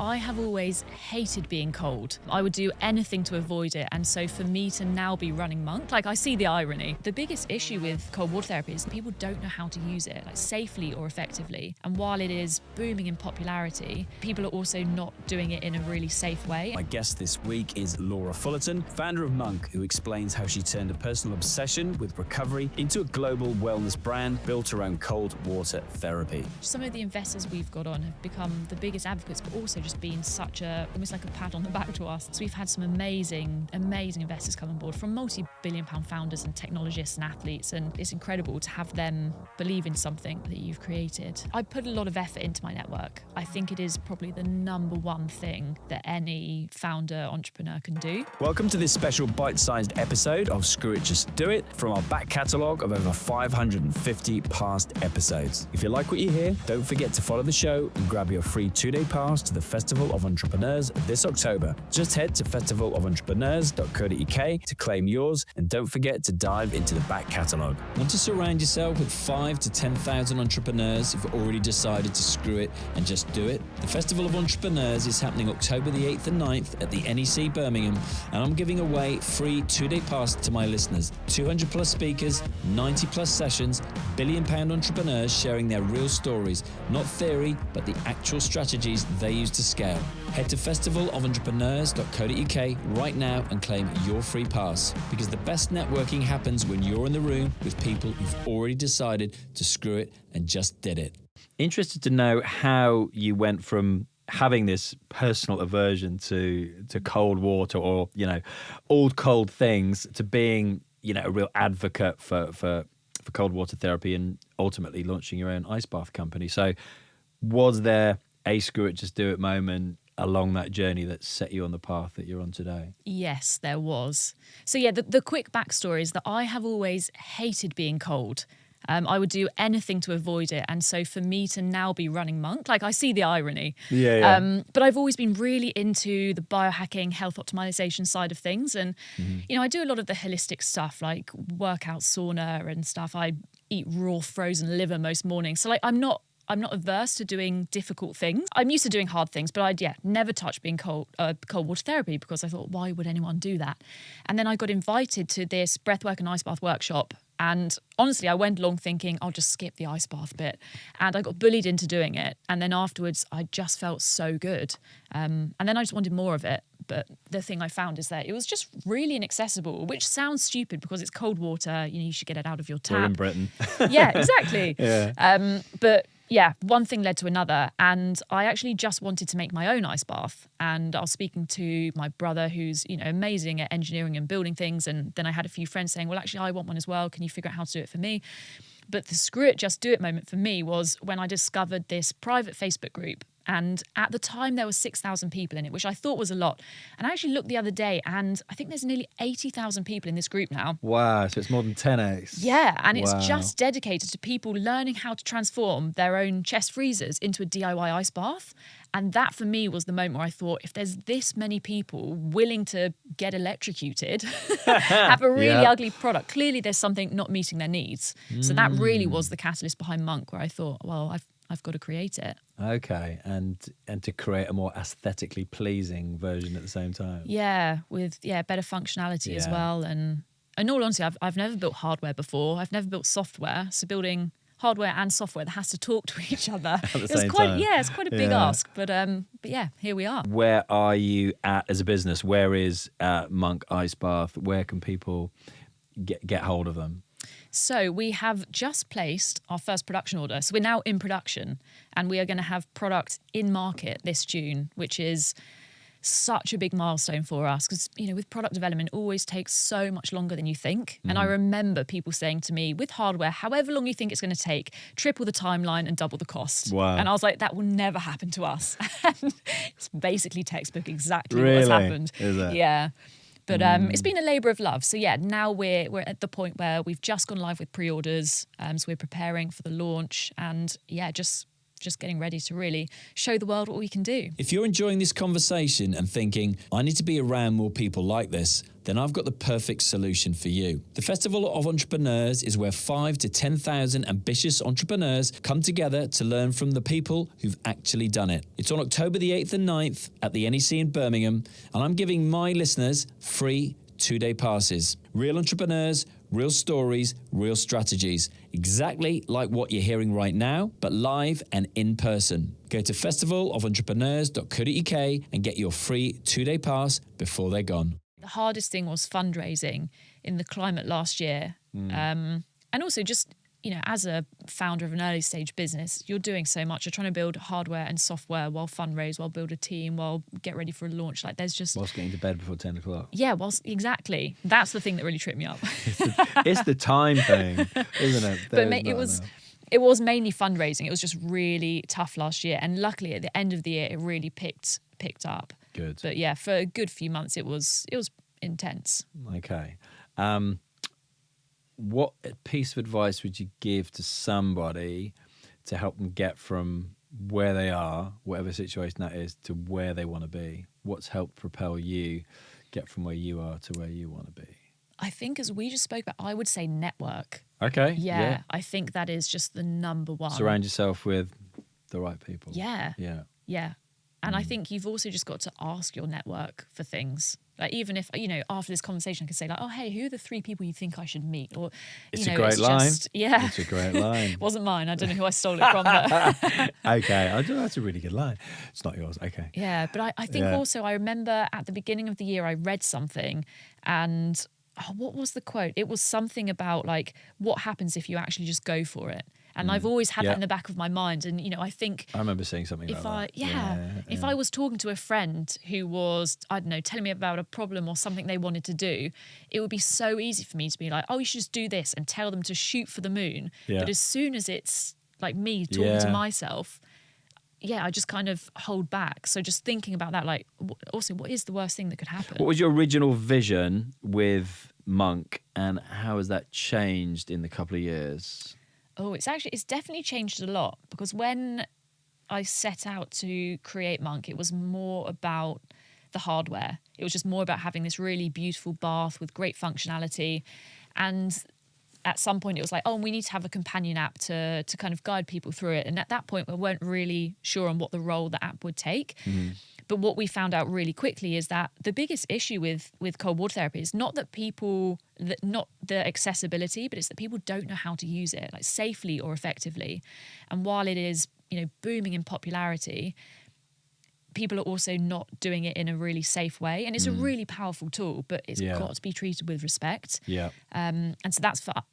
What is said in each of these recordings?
I have always hated being cold. I would do anything to avoid it. And so for me to now be running Monk, I see the irony. The biggest issue with cold water therapy is people don't know how to use it, safely or effectively. And while it is booming in popularity, people are also not doing it in a really safe way. My guest this week is Laura Fullerton, founder of Monk, who explains how she turned a personal obsession with recovery into a global wellness brand built around cold water therapy. Some of the investors we've got on have become the biggest advocates, but also just been almost like a pat on the back to us. So we've had some amazing investors come on board, from multi-billion pound founders and technologists and athletes, and it's incredible to have them believe in something that you've created. I put a lot of effort into my network. I think it is probably the number one thing that any founder, entrepreneur can do. Welcome to this special bite-sized episode of Screw It, Just Do It from our back catalogue of over 550 past episodes. If you like what you hear, don't forget to follow the show and grab your free 2-day pass to the Festival of Entrepreneurs this October. Just head to festivalentrepreneurs.co.uk to claim yours, and don't forget to dive into the back catalogue. Want to surround yourself with 5,000 to 10,000 entrepreneurs who've already decided to screw it and just do it? The Festival of Entrepreneurs is happening October the 8th and 9th at the NEC Birmingham, and I'm giving away free 2-day pass to my listeners. 200 plus speakers, 90 plus sessions, billion-pound entrepreneurs sharing their real stories, not theory, but the actual strategies they use to scale. Head to festivalentrepreneurs.co.uk right now and claim your free pass, because the best networking happens when you're in the room with people who've already decided to screw it and just did it. Interested to know how you went from having this personal aversion to cold water, or, all cold things, to being, a real advocate for cold water therapy and ultimately launching your own ice bath company. So was there a screw it, just do it moment along that journey that set you on the path that you're on today? Yes, there was. So the quick backstory is that I have always hated being cold. I would do anything to avoid it. And so for me to now be running Monk, I see the irony. Yeah. But I've always been really into the biohacking, health optimization side of things. And, I do a lot of the holistic stuff, like workout, sauna and stuff. I eat raw frozen liver most mornings. So I'm not averse to doing difficult things. I'm used to doing hard things, but I'd never touched being cold water therapy, because I thought, why would anyone do that? And then I got invited to this breathwork and ice bath workshop. And honestly, I went along thinking, I'll just skip the ice bath bit. And I got bullied into doing it. And then afterwards, I just felt so good. And then I just wanted more of it. But the thing I found is that it was just really inaccessible, which sounds stupid because it's cold water. You should get it out of your tap. We're in Britain. Yeah, exactly. Yeah. But one thing led to another, and I actually just wanted to make my own ice bath. And I was speaking to my brother, who's amazing at engineering and building things, and then I had a few friends saying, well, actually I want one as well, can you figure out how to do it for me? But the screw it, just do it moment for me was when I discovered this private Facebook group. And at the time, there were 6,000 people in it, which I thought was a lot. And I actually looked the other day, and I think there's nearly 80,000 people in this group now. Wow, so it's more than 10x. Yeah, and it's just dedicated to people learning how to transform their own chest freezers into a DIY ice bath. And that, for me, was the moment where I thought, if there's this many people willing to get electrocuted, have a really ugly product, clearly there's something not meeting their needs. So that really was the catalyst behind Monk, where I thought, well, I've got to create it. Okay, and to create a more aesthetically pleasing version at the same time. Yeah, with better functionality as well. And in all honesty, I've never built hardware before. I've never built software. So building hardware and software that has to talk to each other. At the same time. Yeah, it's quite a big ask. But here we are. Where are you at as a business? Where is Monk Ice Bath? Where can people get hold of them? So we have just placed our first production order. So we're now in production, and we are going to have product in market this June, which is such a big milestone for us, because with product development it always takes so much longer than you think. And I remember people saying to me, with hardware, however long you think it's going to take, triple the timeline and double the cost. Wow. And I was like, that will never happen to us. And it's basically textbook exactly what has happened. Is it? Yeah. But it's been a labour of love. So now we're at the point where we've just gone live with pre-orders. So we're preparing for the launch, and just just getting ready to really show the world what we can do. If you're enjoying this conversation and thinking, I need to be around more people like this, then I've got the perfect solution for you. The Festival of Entrepreneurs is where 5,000 to 10,000 ambitious entrepreneurs come together to learn from the people who've actually done it. It's on October the 8th and 9th at the NEC in Birmingham, and I'm giving my listeners free 2-day passes. Real entrepreneurs, real stories, real strategies. Exactly like what you're hearing right now, but live and in person. Go to festivaloфentrepreneurs.co.uk and get your free 2-day pass before they're gone. The hardest thing was fundraising in the climate last year. And also just, as a founder of an early stage business, you're doing so much. You're trying to build hardware and software while fundraise, while build a team, while get ready for a launch. Like there's just... Whilst getting to bed before 10 o'clock. Yeah, exactly. That's the thing that really tripped me up. It's the time thing, isn't it? It was mainly fundraising. It was just really tough last year. And luckily at the end of the year, it really picked up. Good. But yeah, for a good few months, it was intense. Okay. What piece of advice would you give to somebody to help them get from where they are, whatever situation that is, to where they want to be? What's helped propel you get from where you are to where you want to be? I think, as we just spoke about, I would say network. Okay. Yeah. I think that is just the number one. Surround yourself with the right people. Yeah. Yeah. Yeah. And I think you've also just got to ask your network for things. Like even if, after this conversation, I could say like, oh, hey, who are the 3 people you think I should meet? Or, it's a great line. It's a great line. It wasn't mine. I don't know who I stole it from. But okay. That's a really good line. It's not yours. Okay. Yeah. But I think also I remember at the beginning of the year, I read something and what was the quote? It was something about like, what happens if you actually just go for it? And I've always had that in the back of my mind. And, I think... I remember seeing something like that. If I was talking to a friend who was, I don't know, telling me about a problem or something they wanted to do, it would be so easy for me to be like, oh, you should just do this and tell them to shoot for the moon. Yeah. But as soon as it's like me talking to myself, I just kind of hold back. So just thinking about that, like, also, what is the worst thing that could happen? What was your original vision with Monk and how has that changed in the couple of years? Oh, it's definitely changed a lot, because when I set out to create Monk, it was more about the hardware. It was just more about having this really beautiful bath with great functionality. And at some point it was like, oh, we need to have a companion app to kind of guide people through it. And at that point, we weren't really sure on what the role the app would take. Mm-hmm. But what we found out really quickly is that the biggest issue with cold water therapy is not the accessibility, but it's that people don't know how to use it, like safely or effectively. And while it is, booming in popularity, people are also not doing it in a really safe way. And it's a really powerful tool, but it's got to be treated with respect. Yeah. And so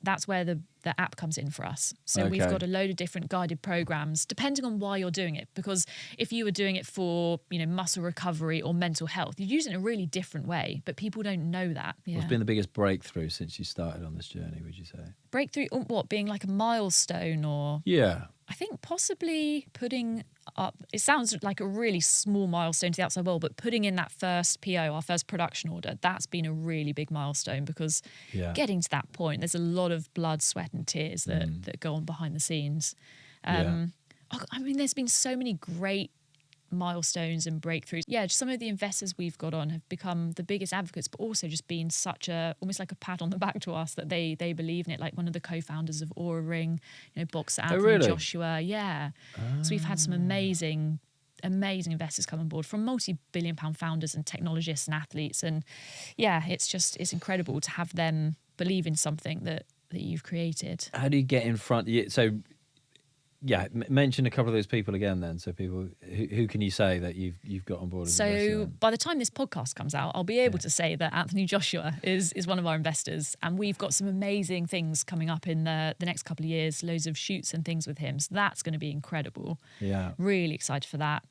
that's where the app comes in for us. So we've got a load of different guided programs, depending on why you're doing it. Because if you were doing it for, muscle recovery or mental health, you'd use it in a really different way, but people don't know that. Yeah. What's been the biggest breakthrough since you started on this journey, would you say? Breakthrough, what, being like a milestone or... Yeah. I think possibly putting up, it sounds like a really small milestone to the outside world, but putting in that first PO, our first production order, that's been a really big milestone, because getting to that point, there's a lot of blood, sweat and tears that go on behind the scenes. There's been so many great milestones and breakthroughs. Just some of the investors we've got on have become the biggest advocates, but also just been almost like a pat on the back to us that they believe in it. Like one of the co-founders of Aura Ring, boxer Anthony Joshua. Yeah. So we've had some amazing investors come on board, from multi-billion pound founders and technologists and athletes. And it's incredible to have them believe in something that you've created. How do you get in front? Mention a couple of those people again then. So people, who can you say that you've got on board? So by the time this podcast comes out, I'll be able to say that Anthony Joshua is one of our investors, and we've got some amazing things coming up in the next couple of years, loads of shoots and things with him. So that's going to be incredible. Yeah. Really excited for that.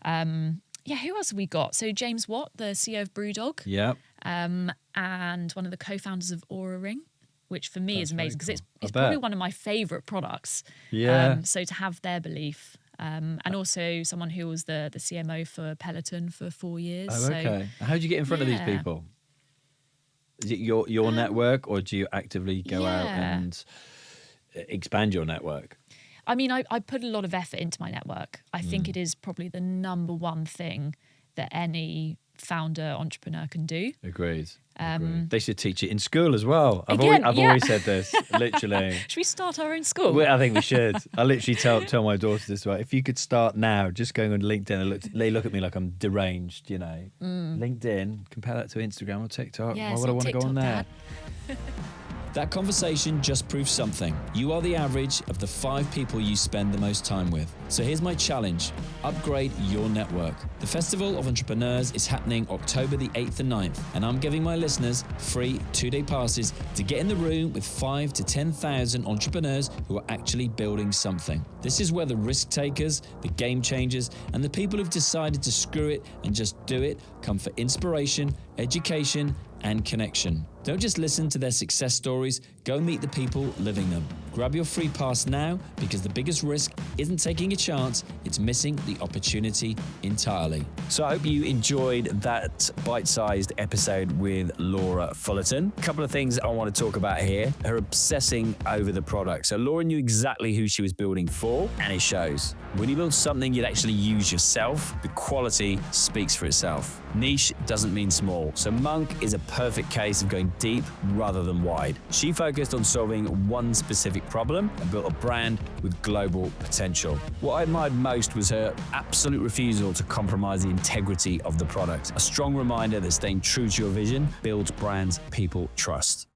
Who else have we got? So James Watt, the CEO of Brewdog. Yeah. And one of the co-founders of Aura Ring, which for me is amazing, because it's probably one of my favourite products. Yeah. So to have their belief, and also someone who was the CMO for Peloton for 4 years. Oh, okay. How do you get in front of these people? Is it your network, or do you actively go out and expand your network? I mean, I put a lot of effort into my network. I think it is probably the number one thing that any founder entrepreneur can do. Agreed. They should teach it in school as well. I've always said this, literally. Should we start our own school? Well, I think we should. I literally tell my daughter this, right? If you could start now, just going on LinkedIn, they look at me like I'm deranged, you know. LinkedIn, compare that to Instagram or TikTok. Yeah, Why would I want to go on there? That conversation just proves something. You are the average of the 5 people you spend the most time with. So here's my challenge. Upgrade your network. The Festival of Entrepreneurs is happening October the 8th and 9th, and I'm giving my listeners free 2-day passes to get in the room with 5,000 to 10,000 entrepreneurs who are actually building something. This is where the risk takers, the game changers, and the people who've decided to screw it and just do it come for inspiration, education, and connection. Don't just listen to their success stories, go meet the people living them. Grab your free pass now, because the biggest risk isn't taking a chance, it's missing the opportunity entirely. So I hope you enjoyed that bite-sized episode with Laura Fullerton. A couple of things I want to talk about here. Her obsessing over the product. So Laura knew exactly who she was building for, and it shows. When you build something you'd actually use yourself, the quality speaks for itself. Niche doesn't mean small. So Monk is a perfect case of going deep rather than wide. She focused on solving one specific problem and built a brand with global potential. What I admired most was her absolute refusal to compromise the integrity of the product. A strong reminder that staying true to your vision builds brands people trust.